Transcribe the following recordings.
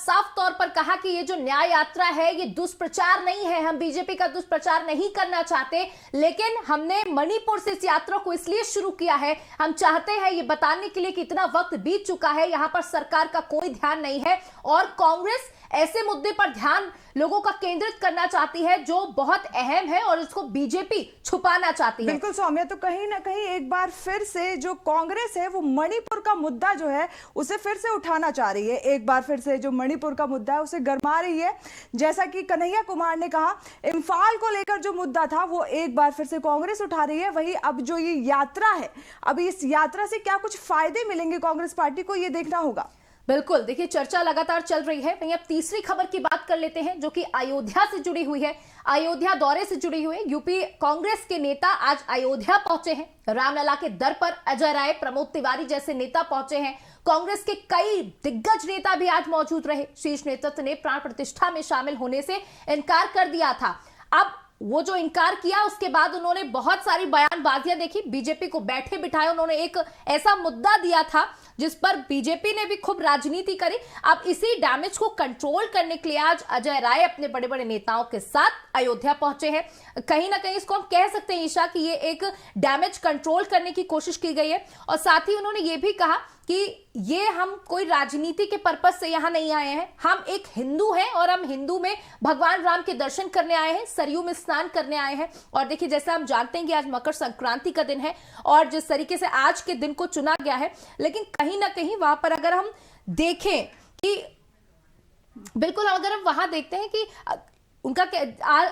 साफ तौर पर कहा कि ये जो न्याय यात्रा है ये दुष्प्रचार नहीं है, हम बीजेपी का दुष्प्रचार नहीं करना चाहते, लेकिन हमने मणिपुर से इस यात्रा को इसलिए शुरू किया है, हम चाहते हैं ये बताने के लिए कि इतना वक्त बीत चुका है, यहां पर सरकार का कोई ध्यान नहीं है और कांग्रेस ऐसे मुद्दे पर ध्यान लोगों का केंद्रित करना चाहती है जो बहुत अहम है और इसको बीजेपी छुपाना चाहती है। बिल्कुल सौम्या, तो कहीं ना कहीं एक बार फिर से जो कांग्रेस है वो मणिपुर का मुद्दा जो है उसे फिर से उठाना चाह रही है, एक बार फिर से जो मणिपुर का मुद्दा है उसे गरमा रही है। जैसा कि कन्हैया कुमार ने कहा, इम्फाल को लेकर जो मुद्दा था वो एक बार फिर से कांग्रेस उठा रही है। वही अब जो ये यात्रा है, अब इस यात्रा से क्या कुछ फायदे मिलेंगे कांग्रेस पार्टी को, ये देखना होगा। बिल्कुल, देखिए चर्चा लगातार चल रही है। वहीं अब तीसरी खबर की बात कर लेते हैं जो कि अयोध्या से जुड़ी हुई है, अयोध्या दौरे से जुड़ी हुई है। यूपी कांग्रेस के नेता आज अयोध्या पहुंचे हैं। रामलला के दर पर अजय राय, प्रमोद तिवारी जैसे नेता पहुंचे हैं। कांग्रेस के कई दिग्गज नेता भी आज मौजूद रहे। शीर्ष नेतृत्व ने प्राण प्रतिष्ठा में शामिल होने से इनकार कर दिया था। अब वो जो इनकार किया उसके बाद उन्होंने बहुत सारी बयानबाजियां देखी, बीजेपी को बैठे बिठाए उन्होंने एक ऐसा मुद्दा दिया था जिस पर बीजेपी ने भी खूब राजनीति करी। अब इसी डैमेज को कंट्रोल करने के लिए आज अजय राय अपने बड़े बड़े नेताओं के साथ अयोध्या पहुंचे हैं। कहीं ना कहीं इसको हम कह सकते हैं ईशा कि ये एक डैमेज कंट्रोल करने की कोशिश की गई है और साथ ही उन्होंने ये भी कहा कि ये हम कोई राजनीति के पर्पस से यहां नहीं आए हैं, हम एक हिंदू हैं और हम हिंदू में भगवान राम के दर्शन करने आए हैं, सरयू में स्नान करने आए हैं। और देखिए जैसा हम जानते हैं कि आज मकर संक्रांति का दिन है और जिस तरीके से आज के दिन को चुना गया है, लेकिन कहीं ना कहीं वहां पर अगर हम देखें कि बिल्कुल अगर हम वहां देखते हैं कि उनका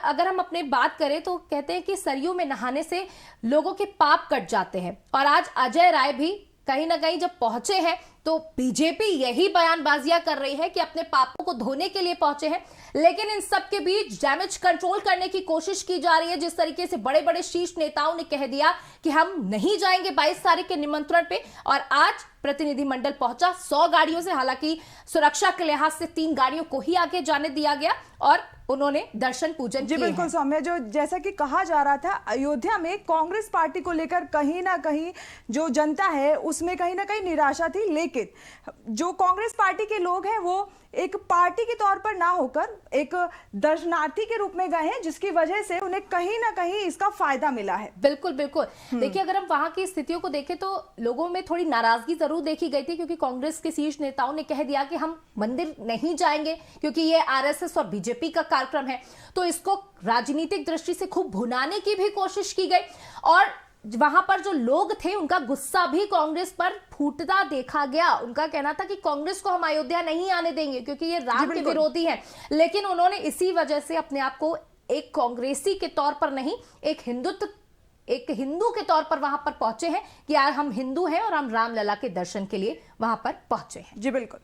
अगर हम अपने बात करें तो कहते हैं कि सरयू में नहाने से लोगों के पाप कट जाते हैं। और आज अजय राय भी कहीं ना कहीं जब पहुंचे हैं तो बीजेपी यही बयानबाजियां कर रही है कि अपने पापों को धोने के लिए पहुंचे हैं, लेकिन इन सब के बीच डैमेज कंट्रोल करने की कोशिश की जा रही है। जिस तरीके से बड़े बड़े शीर्ष नेताओं ने कह दिया कि हम नहीं जाएंगे 22 तारीख के निमंत्रण पे और आज प्रतिनिधिमंडल पहुंचा 100 गाड़ियों से, हालांकि सुरक्षा के लिहाज से 3 गाड़ियों को ही आगे जाने दिया गया और उन्होंने दर्शन पूजन किए। जी बिल्कुल सौम्या, जो जैसा कि कहा जा रहा था अयोध्या में कांग्रेस पार्टी को लेकर कहीं ना कहीं जो जनता है उसमें कहीं ना कहीं निराशा थी, लेकिन जो कांग्रेस पार्टी के लोग हैं वो एक पार्टी के तौर पर ना होकर एक दर्शनार्थी के रूप में गए हैं, जिसकी वजह से उन्हें कहीं ना कहीं इसका फायदा मिला है। बिल्कुल बिल्कुल, देखिए अगर हम वहां की स्थितियों को देखें तो लोगों में थोड़ी नाराजगी जरूर देखी गई थी, क्योंकि कांग्रेस के शीर्ष नेताओं ने कह दिया कि हम मंदिर नहीं जाएंगे क्योंकि ये आरएसएस और बीजेपी का कार्यक्रम है। तो इसको राजनीतिक दृष्टि से खूब भुनाने की भी कोशिश की गई और वहां पर जो लोग थे उनका गुस्सा भी कांग्रेस पर फूटता देखा गया। उनका कहना था कि कांग्रेस को हम अयोध्या नहीं आने देंगे क्योंकि ये राम के विरोधी हैं, लेकिन उन्होंने इसी वजह से अपने आप को एक कांग्रेसी के तौर पर नहीं, एक हिंदू के तौर पर वहां पर पहुंचे हैं कि यार हम हिंदू हैं और हम रामलला के दर्शन के लिए वहां पर पहुंचे हैं। जी बिल्कुल।